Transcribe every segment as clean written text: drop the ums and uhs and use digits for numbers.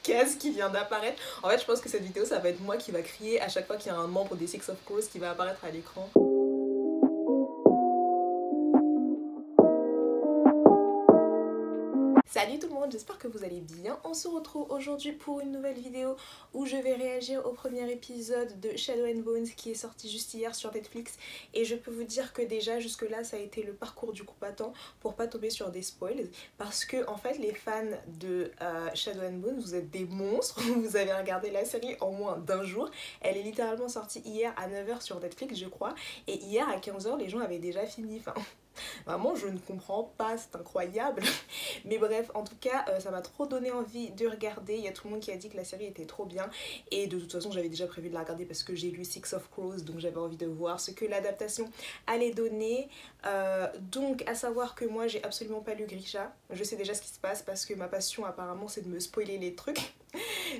Kaz qui vient d'apparaître. En fait, je pense que cette vidéo, ça va être moi qui va crier à chaque fois qu'il y a un membre des Six of Crows qui va apparaître à l'écran. Salut tout le monde, j'espère que vous allez bien. On se retrouve aujourd'hui pour une nouvelle vidéo où je vais réagir au premier épisode de Shadow and Bones qui est sorti juste hier sur Netflix. Et je peux vous dire que déjà jusque là ça a été le parcours du combattant pour pas tomber sur des spoils. Parce que en fait les fans de Shadow and Bones, vous êtes des monstres. Vous avez regardé la série en moins d'un jour. Elle est littéralement sortie hier à 9 h sur Netflix je crois. Et hier à 15 h les gens avaient déjà fini. Enfin... Vraiment, je ne comprends pas, c'est incroyable. Mais bref, en tout cas, ça m'a trop donné envie de regarder. Il y a tout le monde qui a dit que la série était trop bien. Et de toute façon, j'avais déjà prévu de la regarder parce que j'ai lu Six of Crows. Donc j'avais envie de voir ce que l'adaptation allait donner. Donc, à savoir que moi, j'ai absolument pas lu Grisha. Je sais déjà ce qui se passe parce que ma passion, apparemment, c'est de me spoiler les trucs.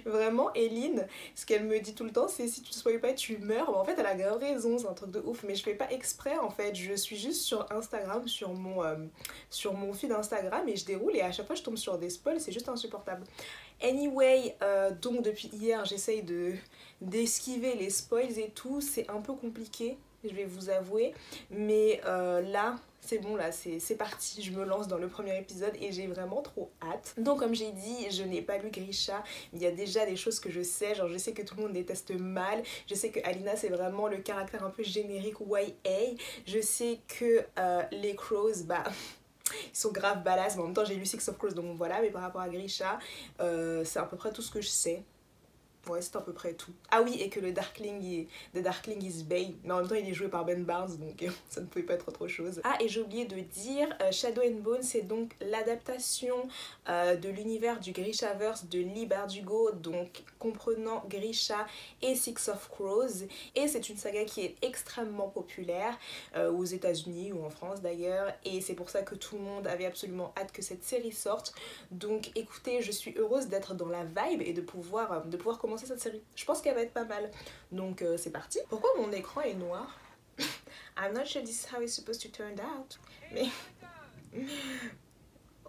Vraiment, Eline, ce qu'elle me dit tout le temps, c'est si tu ne spoil pas, tu meurs. Bon, en fait, elle a grave raison, c'est un truc de ouf. Mais je fais pas exprès, en fait. Je suis juste sur Instagram, sur mon feed Instagram, et je déroule. Et à chaque fois, je tombe sur des spoils, c'est juste insupportable. Anyway, donc depuis hier, j'essaye d'esquiver les spoils et tout. C'est un peu compliqué, je vais vous avouer. Mais là... c'est bon là, c'est parti, je me lance dans le premier épisode et j'ai vraiment trop hâte. Donc comme j'ai dit, je n'ai pas lu Grisha, mais il y a déjà des choses que je sais, genre je sais que tout le monde déteste mal, je sais que Alina c'est vraiment le caractère un peu générique YA, je sais que les Crows, bah... ils sont grave badass, mais en même temps j'ai lu Six of Crows donc voilà, mais par rapport à Grisha, c'est à peu près tout ce que je sais. Ouais, c'est à peu près tout. Ah oui, et que le Darkling is Bay. Mais en même temps, il est joué par Ben Barnes, donc ça ne pouvait pas être autre chose. Ah, et j'ai oublié de dire, Shadow and Bone, c'est donc l'adaptation de l'univers du Grishaverse de Leigh Bardugo, donc comprenant Grisha et Six of Crows. Et c'est une saga qui est extrêmement populaire, aux États-Unis ou en France d'ailleurs. Et c'est pour ça que tout le monde avait absolument hâte que cette série sorte. Donc écoutez, je suis heureuse d'être dans la vibe et de pouvoir commencer cette série. Je pense qu'elle va être pas mal. Donc c'est parti. Pourquoi mon écran est noir? I'm not sure this is how it's supposed to turn out. Mais...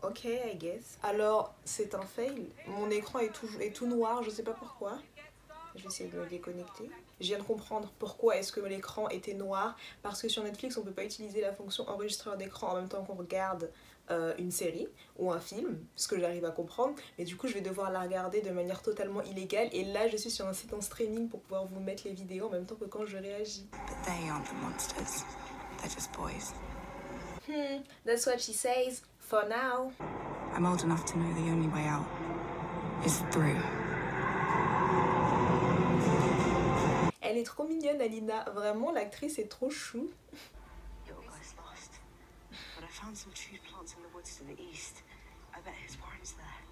ok, I guess. Alors, c'est un fail. Mon écran est tout noir, je sais pas pourquoi. Je vais essayer de me déconnecter. Je viens de comprendre pourquoi est-ce que l'écran était noir. Parce que sur Netflix, on peut pas utiliser la fonction enregistreur d'écran en même temps qu'on regarde une série ou un film, ce que j'arrive à comprendre, mais du coup je vais devoir la regarder de manière totalement illégale et là je suis sur un site en streaming pour pouvoir vous mettre les vidéos en même temps que quand je réagis. But they aren't the monsters. They're just boys. That's what she says for now. I'm old enough to know the only way out is through. Elle est trop mignonne Alina, vraiment l'actrice est trop chou. I found some tree plants in the woods to the east. I bet his warren's there.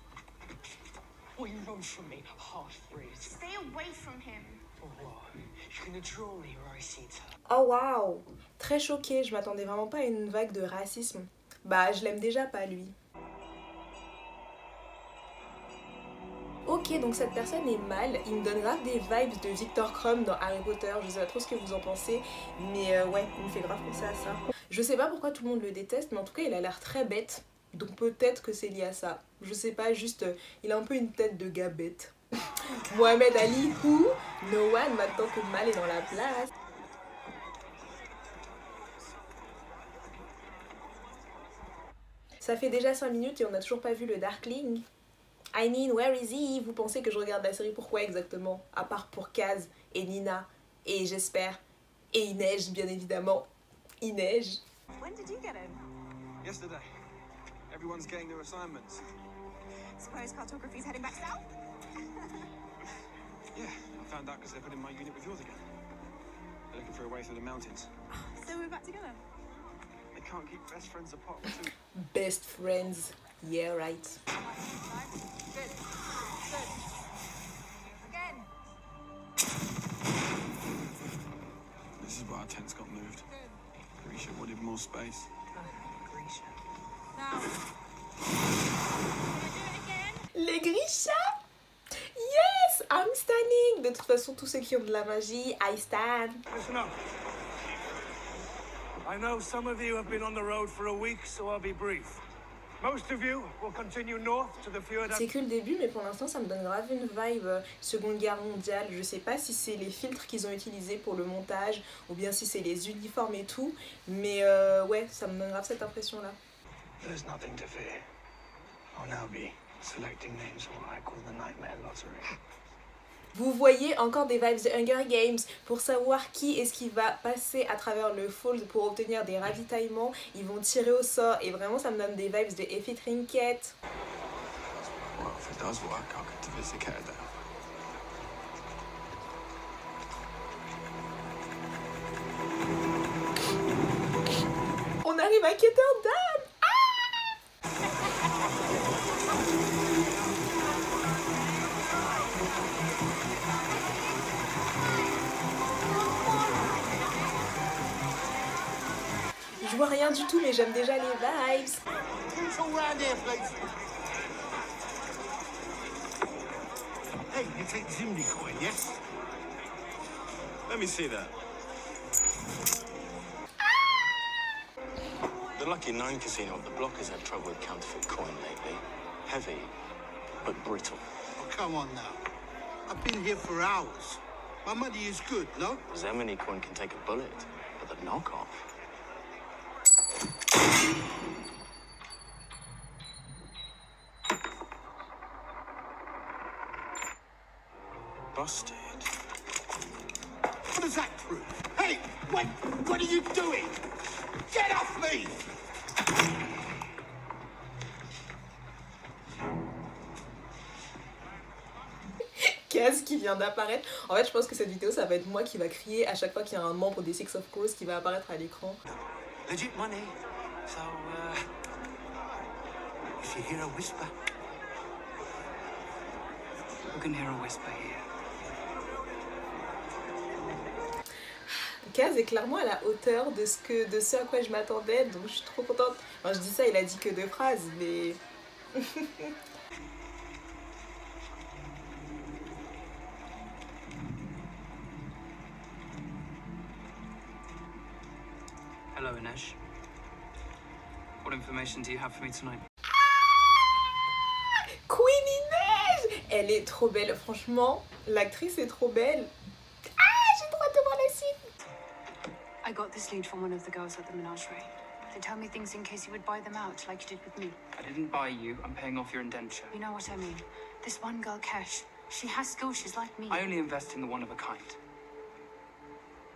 Will you run from me, half-breed? Stay away from him. For what? You're gonna draw me where I see it. Oh wow! Très choquée, je m'attendais vraiment pas à une vague de racisme. Bah, je l'aime déjà pas lui. Ok, donc cette personne est mal, il me donne grave des vibes de Victor Crumb dans Harry Potter, je sais pas trop ce que vous en pensez, mais ouais, il me fait grave penser à ça. Je sais pas pourquoi tout le monde le déteste, mais en tout cas il a l'air très bête, donc peut-être que c'est lié à ça. Je sais pas, juste, il a un peu une tête de gars bête. Mohamed Ali, who? No one, maintenant que Mal est dans la place. Ça fait déjà 5 minutes et on n'a toujours pas vu le Darkling. I mean, where is he? Vous pensez que je regarde la série pourquoi exactement? À part pour Kaz et Nina et j'espère et Inej bien évidemment. Inej. When did you get in? Yesterday. Everyone's getting their assignments. Suppose cartography's heading back south? Yeah, I found out because they put in my unit with yours again. They're looking for a way through the mountains. So we're back together? They can't keep best friends apart. Best friends. Yeah, right. Good. Good. Again. This is why our tents got moved. Grisha wanted more space. Grisha. Now. Do it again. Les Grisha? Yes, I'm standing. De toute façon, tous ceux qui ont de la magie, I stand. Listen up. I know some of you have been on the road for a week, so I'll be brief. Most of you will continue north to the fjord. C'est que le début, mais pour l'instant ça me donne grave une vibe Seconde Guerre mondiale. Je sais pas si c'est les filtres qu'ils ont utilisés pour le montage ou bien si c'est les uniformes et tout, mais ouais, ça me donne grave cette impression là. There's nothing to fear. I'll now be selecting names for what I call the Nightmare Lottery. Vous voyez encore des vibes de Hunger Games pour savoir qui est-ce qui va passer à travers le fold pour obtenir des ravitaillements. Ils vont tirer au sort et vraiment ça me donne des vibes de Effie Trinket. Well, if it does work, I'll get to visit Ketterdale. On arrive à Ketterdam. Je vois rien du tout, mais j'aime déjà les vibes. Hey, you take Zimby coin, yes? Let me see that. The Lucky 9 casino at the block has had trouble with counterfeit coin lately. Heavy, but brittle. Oh, come on now. I've been here for hours. My money is good, no? Zemini coin can take a bullet, but the knockoff. Busted. What does that prove? Hey, wait! What are you doing? Get off me! Kaz qui vient d'apparaître. En fait, je pense que cette vidéo, ça va être moi qui va crier à chaque fois qu'il y a un membre des Six of Crows qui va apparaître à l'écran. Legit money. So, if you hear a whisper, you can hear a whisper here. Kaz est clairement à la hauteur de ce à quoi je m'attendais, donc je suis trop contente. Enfin, je dis ça, il a dit que 2 phrases, mais... Hello, Inej. What information do you have for me tonight? Queen Inej! Elle est trop belle, franchement, l'actrice est trop belle. J'ai trop hâte de voir la suite. I got this lead from one of the girls at the menagerie. They tell me things in case you would buy them out, like you did with me. I didn't buy you. I'm paying off your indenture. You know what I mean. This one girl, Kesh, she has skills, she's like me. I only invest in the one of a kind.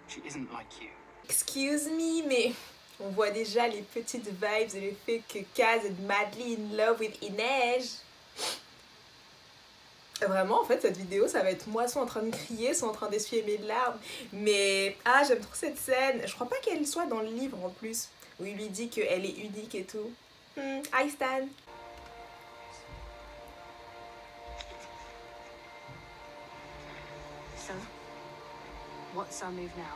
She isn't like you. Excuse me, mais on voit déjà les petites vibes et le fait que Kaz est madly in love with Inej. Vraiment, en fait, cette vidéo, ça va être moi soit en train de crier, soit en train d'essuyer mes larmes. Mais, j'aime trop cette scène. Je crois pas qu'elle soit dans le livre, en plus, où il lui dit qu'elle est unique et tout. I stand. So, what's our move now?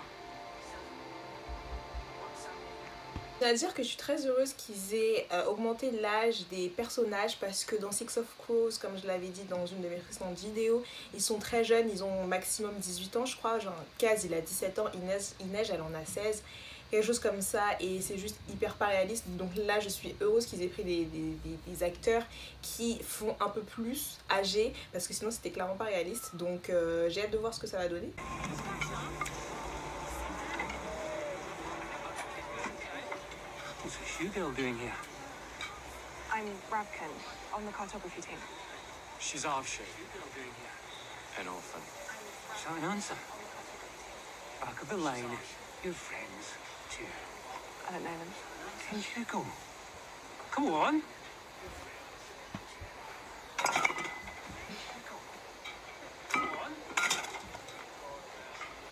Je tiens à dire que je suis très heureuse qu'ils aient augmenté l'âge des personnages parce que dans Six of Crows, comme je l'avais dit dans une de mes précédentes vidéos, ils sont très jeunes, ils ont au maximum 18 ans je crois, genre Kaz il a 17 ans, Inej elle en a 16, quelque chose comme ça, et c'est juste hyper pas réaliste. Donc là je suis heureuse qu'ils aient pris des acteurs qui font un peu plus âgés parce que sinon c'était clairement pas réaliste, donc j'ai hâte de voir ce que ça va donner. What's this you girl doing here? I'm Rabkin, on the cartography team. She's half she. An orphan. Shall I answer? Back of the lane, your friends, too. I don't know them. Can you go? Come on.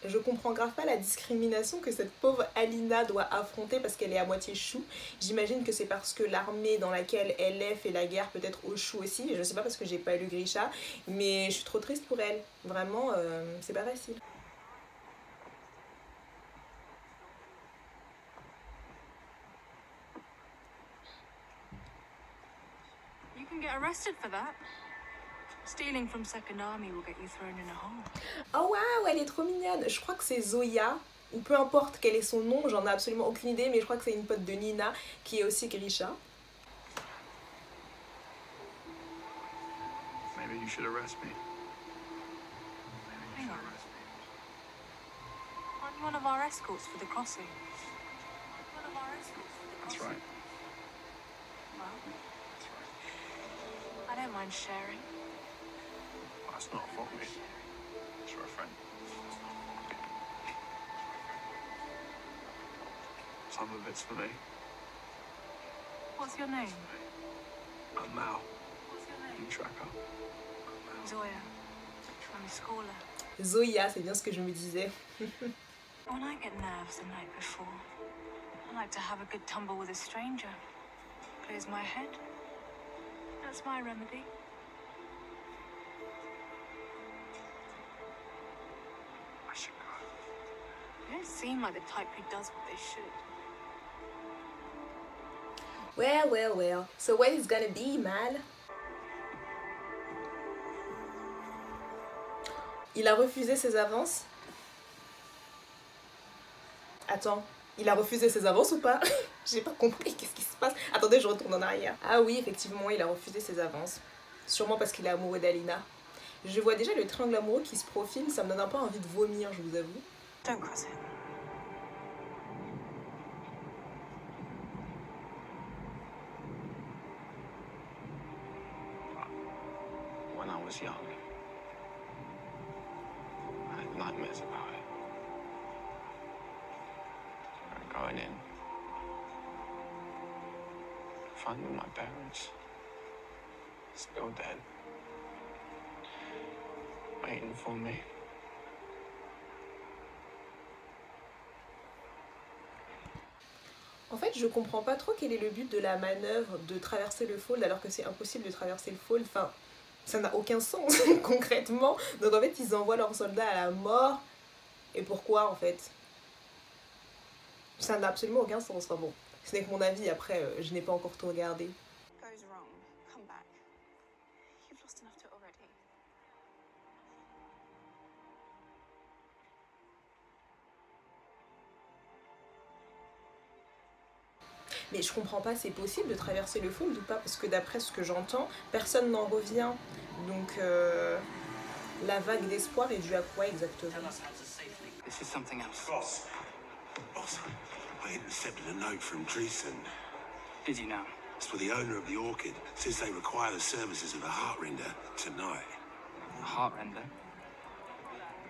Je comprends grave pas la discrimination que cette pauvre Alina doit affronter parce qu'elle est à moitié chou. J'imagine que c'est parce que l'armée dans laquelle elle est fait la guerre peut-être aux choux aussi. Je sais pas parce que j'ai pas lu Grisha, mais je suis trop triste pour elle. Vraiment, c'est pas facile. You can get arrested for that. Stealing from Second Army will get you thrown in a hole. Oh waouh, elle est trop mignonne. Je crois que c'est Zoya, ou peu importe quel est son nom, j'en ai absolument aucune idée, mais je crois que c'est une pote de Nina qui est aussi Grisha. should arrest me. Hang on. Aren't you one of our escorts for the crossing? One of our escorts for the That's crossing? right. Well, That's right. I don't mind sharing. Well, that's not for me. It's for a friend. Some of it's for me. What's your name? I'm Mal. What's your I'm name? Tracker. Zoya. I'm a scholar. Zoya, c'est bien ce que je me disais. When I get nerves the night before, I like to have a good tumble with a stranger. Clears my head. That's my remedy. I should go. You don't seem like the type who does what they should. Well. So what is gonna be, Mal? Il a refusé ses avances? Attends, il a refusé ses avances ou pas? J'ai pas compris, qu'est-ce qui se passe? Attendez, je retourne en arrière. Ah oui, effectivement, il a refusé ses avances. Sûrement parce qu'il est amoureux d'Alina. Je vois déjà le triangle amoureux qui se profile, ça me donne un peu envie de vomir, je vous avoue. Don't cross it. When I was young, I had nightmares about it. Going in, finding my parents still dead, waiting for me. En fait, je comprends pas trop quel est le but de la manœuvre de traverser le fold alors que c'est impossible de traverser le fold. Enfin, ça n'a aucun sens concrètement. Donc en fait, ils envoient leurs soldats à la mort. Et pourquoi en fait? Ça n'a absolument aucun sens. Enfin bon, ce n'est que mon avis. Après, je n'ai pas encore tout regardé. Goes wrong. Come back. You've lost enough to it already. Mais je comprends pas, c'est possible de traverser le fold ou pas? Parce que d'après ce que j'entends, personne n'en revient. Donc la vague d'espoir est due à quoi exactement? This is something else. Boss, I intercepted a note from Dreesen. Did you know? It's where the owner of the Orchid says they require the services of a Heartrender tonight. A Heartrender?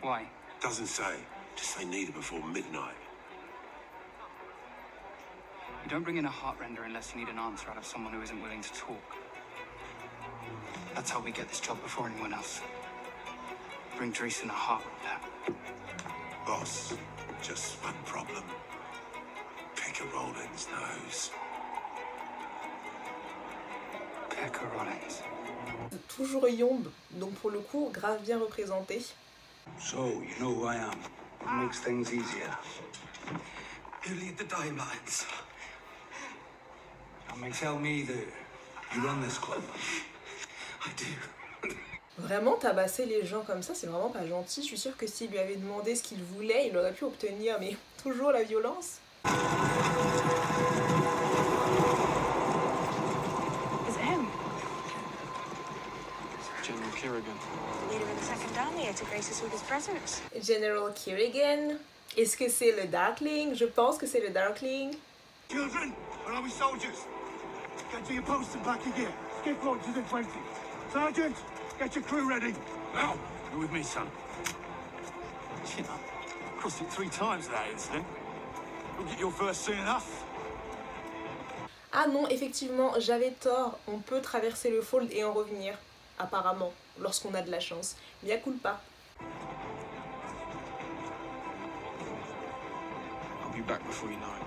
Why? Doesn't say, just they need it before midnight. You don't bring in a Heartrender unless you need an answer out of someone who isn't willing to talk. That's how we get this job before anyone else. Bring Dreesen a Heartrender. Boss, just one problem. Pekka Rollins knows. Pekka Rollins. Toujours Yomb, donc pour le coup, grave bien représenté. So, you know who I am. What makes things easier? You lead the Daimlines. That makes tell me that you run this club. I do. Vraiment, tabasser les gens comme ça, c'est vraiment pas gentil. Je suis sûre que s'il lui avait demandé ce qu'il voulait, il aurait pu obtenir, mais toujours la violence. Is it him? General Kerrigan. Leader of the Second Army here to grace us with his presence. General Kerrigan. Est-ce que c'est le Darkling? Je pense que c'est le Darkling. Children, where are we soldiers? Get to your posts and back again. Skip launches in 20. Sergeant, get your crew ready. Now, you're with me, son. You know, crossed it 3 times that incident. You'll get your first soon enough. Ah non, effectivement, j'avais tort. On peut traverser le fold et en revenir, apparemment, lorsqu'on a de la chance. Mea culpa. I'll be back before you know it.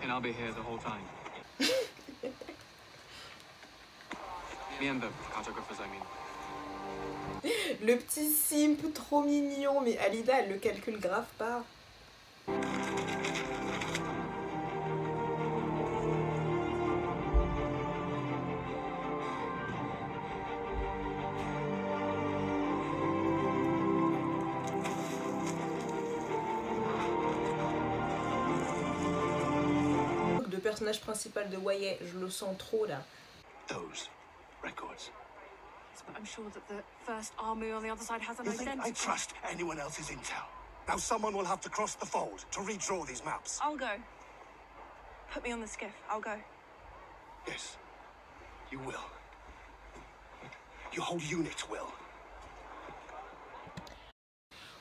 And I'll be here the whole time. Me and the cartographers, I mean. Le petit simp trop mignon, mais Alida, elle le calcule grave pas. personnage principal de Wyatt, je le sens trop là. Those records. But I'm sure that the first army on the other side has an You think I identity. trust anyone else's intel? Now someone will have to cross the fold to redraw these maps. I'll go. Put me on the skiff. I'll go. Yes, you will. Your whole unit will.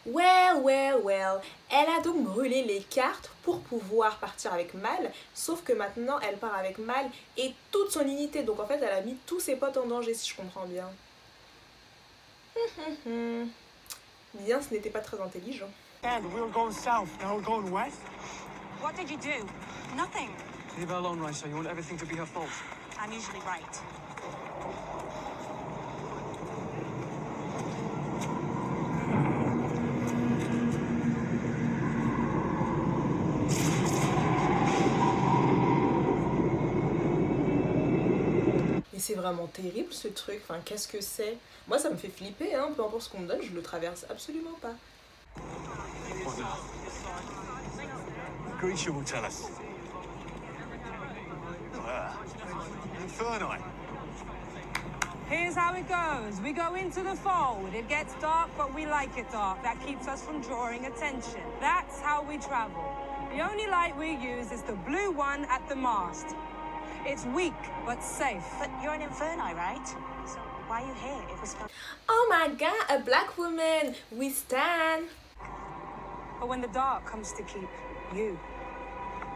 Well. Elle a donc brûlé les cartes pour pouvoir partir avec Mal, sauf que maintenant elle part avec Mal et toute son unité. Donc en fait elle a mis tous ses potes en danger si je comprends bien. Bien, ce n'était pas très intelligent. And we were going south, now we're going west. What did you do? Nothing. Leave her alone, Raisa. You want everything to be her fault. I'm usually right. Mais c'est vraiment terrible ce truc, enfin qu'est-ce que c'est? Moi ça me fait flipper, hein, peu importe ce qu'on me donne, je le traverse absolument pas. Grisha will tell us. Inferno. Here's how it goes. We go into the fold. It gets dark, but we like it dark. That keeps us from drawing attention. That's how we travel. The only light we use is the blue one at the mast. It's weak, but safe. But you're an Inferno, right? So why are you here if we're supposed... Oh my god, a black woman! We stand! But when the dark comes to keep you.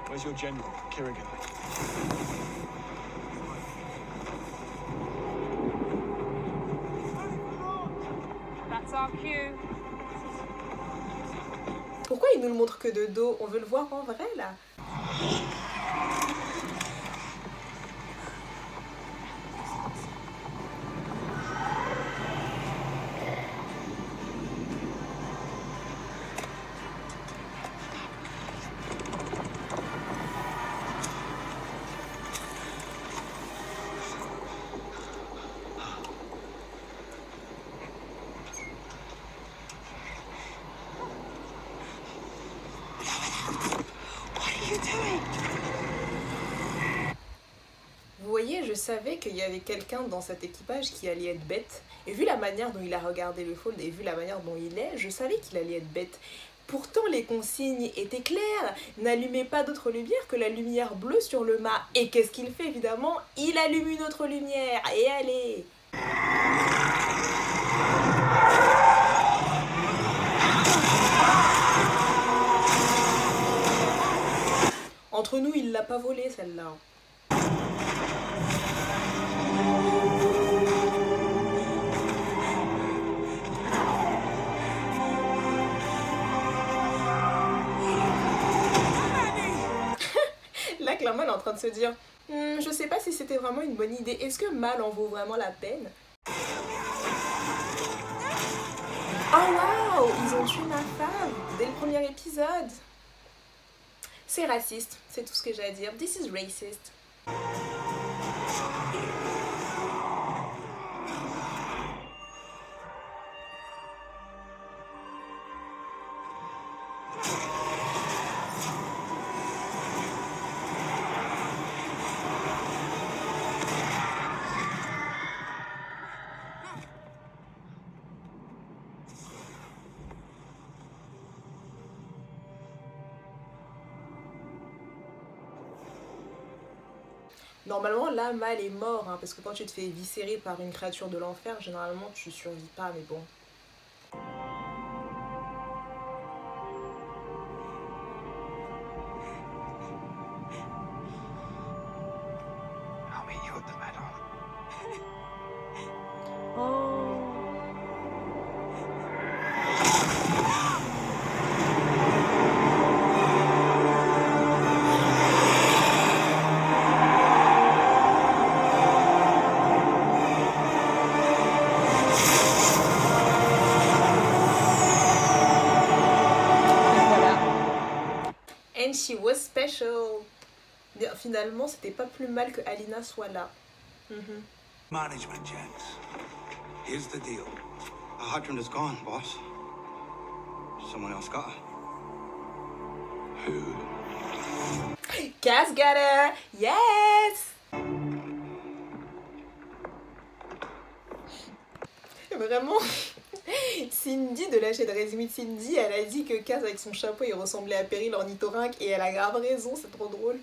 Where's your general, Kerrigan? That's our cue. Pourquoi il nous le montre que de dos? On veut le voir en vrai là? Vous voyez, je savais qu'il y avait quelqu'un dans cet équipage qui allait être bête. Et vu la manière dont il a regardé le fold et vu la manière dont il est, je savais qu'il allait être bête. Pourtant, les consignes étaient claires. N'allumez pas d'autre lumière que la lumière bleue sur le mât. Et qu'est-ce qu'il fait évidemment? Il allume une autre lumière. Et allez! Entre nous, il l'a pas volée celle-là. Là, clairement, elle est en train de se dire je sais pas si c'était vraiment une bonne idée. Est-ce que Mal en vaut vraiment la peine? Oh waouh! Ils ont tué ma femme dès le premier épisode. C'est raciste, c'est tout ce que j'ai à dire. This is racist. Normalement, là, Mal est mort, hein, parce que quand tu te fais éviscérer par une créature de l'enfer, généralement, tu survis pas, mais bon. I'll meet you at the meadow. And she was special. Bien, finalement, c'était pas plus mal que Alina soit là. Management, gents. Here's the deal. Our hydrant is gone, boss. Someone else got her. Who? Kaz got her! Yes! Vraiment, Cindy de la chaîne Résumé de Cindy, elle a dit que Kaz avec son chapeau il ressemblait à Perry l'ornithorynque et elle a grave raison, c'est trop drôle.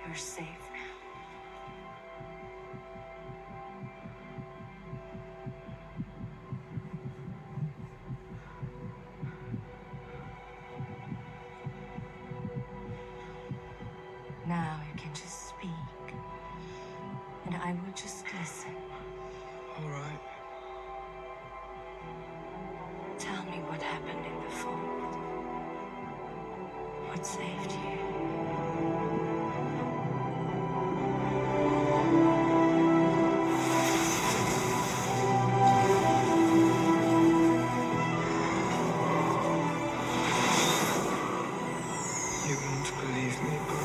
You're safe now. Now you can just speak, and I will just listen. All right. Tell me what happened in the fold. What saved you? You won't believe me, but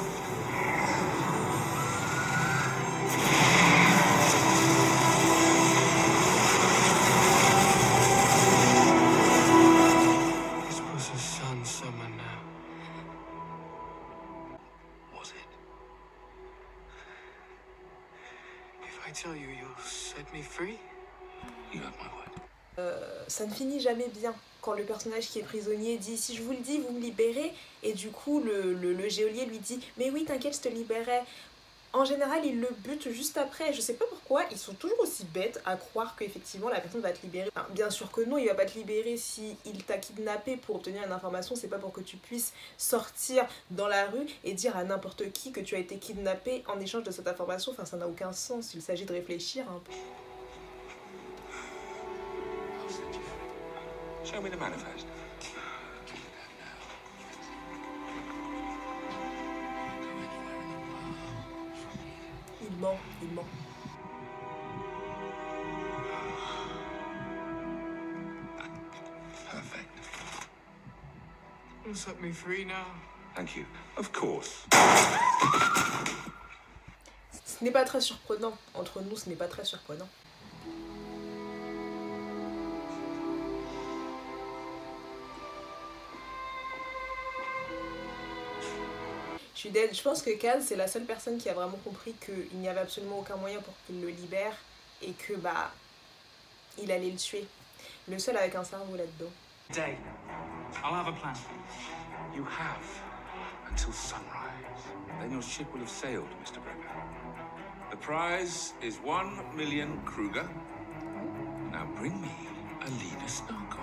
this was a sun summer now. Was it? If I tell you, you'll set me free? You have my word. Ça ne finit jamais bien quand le personnage qui est prisonnier dit si je vous le dis vous me libérez, et du coup le geôlier lui dit mais oui t'inquiète je te libérerai. En général il le bute juste après, je sais pas pourquoi ils sont toujours aussi bêtes à croire qu'effectivement la personne va te libérer. Enfin, bien sûr que non, il va pas te libérer si il t'a kidnappé pour obtenir une information, c'est pas pour que tu puisses sortir dans la rue et dire à n'importe qui que tu as été kidnappé en échange de cette information, enfin ça n'a aucun sens, il s'agit de réfléchir un peu. Show me the manifest. Il ment, il ment. Perfect. You'll set me free now. Thank you. Of course. Ce n'est pas très surprenant, entre nous ce n'est pas très surprenant. Je suis dead. Je pense que Kaz c'est la seule personne qui a vraiment compris qu'il n'y avait absolument aucun moyen pour qu'il le libère et que bah il allait le tuer. Le seul avec un cerveau là-dedans. Day. I'll have a plan. You have until sunrise. Then your ship will have sailed, Mr. Brecker. The prize is 1 million Kruger. Now bring me Alina Starkov.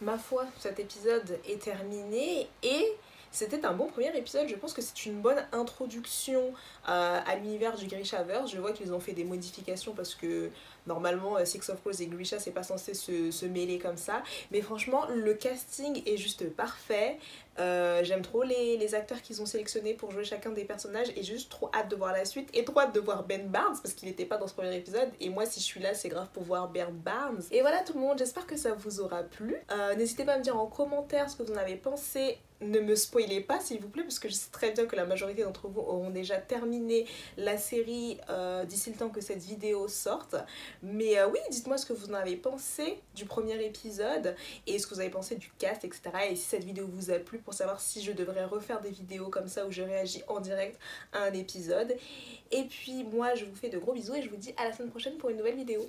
Ma foi, cet épisode est terminé et c'était un bon premier épisode. Je pense que c'est une bonne introduction à l'univers du Grishaverse. Je vois qu'ils ont fait des modifications parce que normalement Six of Crows et Grisha c'est pas censé se mêler comme ça. Mais franchement le casting est juste parfait. J'aime trop les acteurs qu'ils ont sélectionnés pour jouer chacun des personnages et j'ai juste trop hâte de voir la suite et trop hâte de voir Ben Barnes parce qu'il n'était pas dans ce premier épisode et moi si je suis là c'est grave pour voir Ben Barnes. Et voilà tout le monde, j'espère que ça vous aura plu. N'hésitez pas à me dire en commentaire ce que vous en avez pensé. Ne me spoilez pas s'il vous plaît parce que je sais très bien que la majorité d'entre vous auront déjà terminé la série d'ici le temps que cette vidéo sorte. Mais oui, dites-moi ce que vous en avez pensé du premier épisode et ce que vous avez pensé du cast, etc. Et si cette vidéo vous a plu pour savoir si je devrais refaire des vidéos comme ça où je réagis en direct à un épisode. Et puis moi je vous fais de gros bisous et je vous dis à la semaine prochaine pour une nouvelle vidéo.